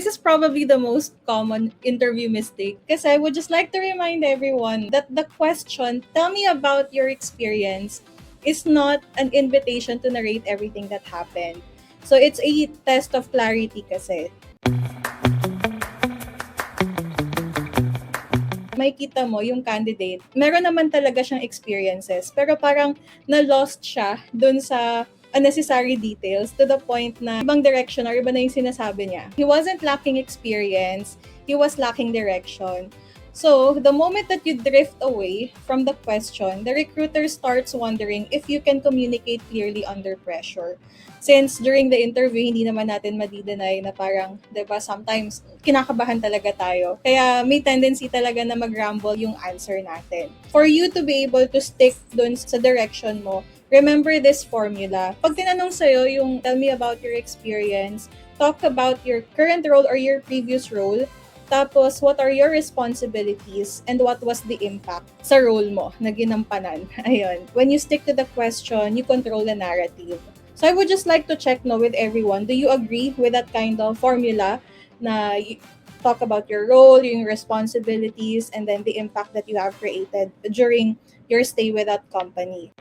This is probably the most common interview mistake because I would just like to remind everyone that the question, tell me about your experience, is not an invitation to narrate everything that happened. So it's a test of clarity kasi. Makikita mo yung candidate, meron naman talaga siyang experiences, pero parang na-lost siya dun sa unnecessary details to the point na ibang direction or iba na yung sinasabi niya. He wasn't lacking experience, he was lacking direction. So, the moment that you drift away from the question, the recruiter starts wondering if you can communicate clearly under pressure. Since during the interview, hindi naman natin madi-deny na parang, 'di ba, sometimes kinakabahan talaga tayo. Kaya may tendency talaga na mag-ramble yung answer natin. For you to be able to stick dun sa direction mo, remember this formula. Pag tinanong sa'yo yung tell me about your experience, talk about your current role or your previous role, tapos what are your responsibilities and what was the impact sa role mo na ginampanan. Ayun. When you stick to the question, you control the narrative. So I would just like to check with everyone, do you agree with that kind of formula na talk about your role, yung responsibilities, and then the impact that you have created during your stay with that company?